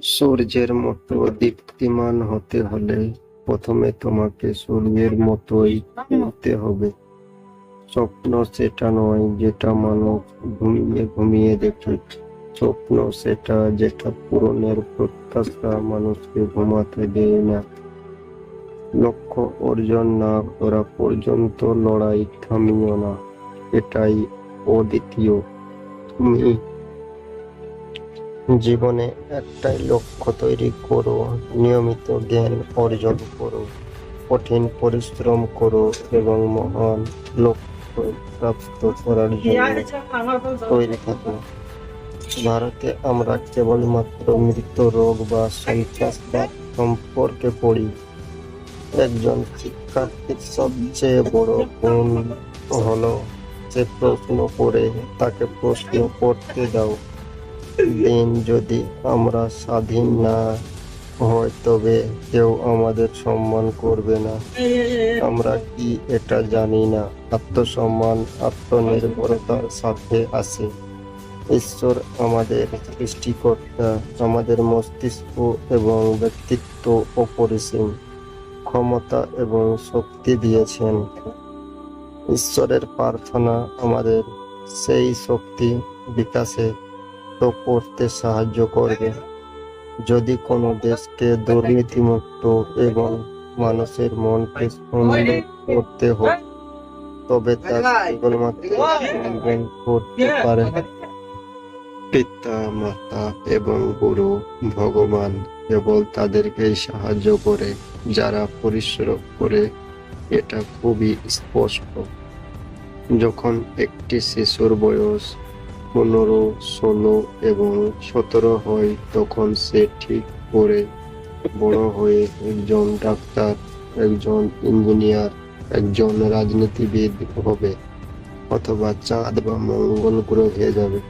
সূর্যের মতো দীপ্তিমান হতে হলে প্রথমে তোমাকে সূর্যের মতোই হতে হবে। স্বপ্ন সেটা নয় যেটা মানুষ ঘুমিয়ে ঘুমিয়ে দেখে, স্বপ্ন সেটা যেটা পূরণের প্রত্যাশা মানুষকে ঘুমাতে দেয় না। লক্ষ্য অর্জন না করা পর্যন্ত লড়াই থামিও না, এটাই অদ্বিতীয়। তুমি জীবনে একটাই লক্ষ্য তৈরি করো, নিয়মিত জ্ঞান অর্জন করো, কঠিন পরিশ্রম করো এবং মহান লক্ষ্য প্রাপ্ত করার জন্য তৈরি থাকো। ভারতে আমরা কেবলমাত্র মৃত্যু, রোগ বা সন্ত্রাসবাদ সম্পর্কে পড়ি। একজন শিক্ষার্থীর সবচেয়ে বড় গুণ হলো সে প্রশ্ন করে তাকে প্রশ্ন করতে দাও। দিন যদি আমরা স্বাধীন না হয় তবে কেউ আমাদের সম্মান করবে না। আমরা কি এটা জানি না? আত্মসম্মান আত্মনির্ভরতার সাথে আসে। ঈশ্বর আমাদের সৃষ্টিকর্তা, আমাদের মস্তিষ্ক এবং ব্যক্তিত্ব অপরিসীম ক্ষমতা এবং শক্তি দিয়েছেন। ঈশ্বরের প্রার্থনা আমাদের সেই শক্তি বিকাশে করতে সাহায্য করবে। যদি কোনো দেশকে দুর্নীতিমুক্ত এবং মানুষের মনকে সুন্দর করতে হয় তবে তা কেবলমাত্র সন্তান করতে পারে। পিতা, মাতা এবং গুরু, ভগবান কেবল তাদেরকেই সাহায্য করে যারা পরিশ্রম করে। এটা খুবই স্পষ্ট। যখন একটি শিশুর বয়স 15, 16 এবং 17 হয় তখন সে ঠিক করে বড় হয়ে একজন ডাক্তার, একজন ইঞ্জিনিয়ার, একজন রাজনীতিবিদ হবে অথবা চাঁদ বা মঙ্গল গ্রহে যাবে।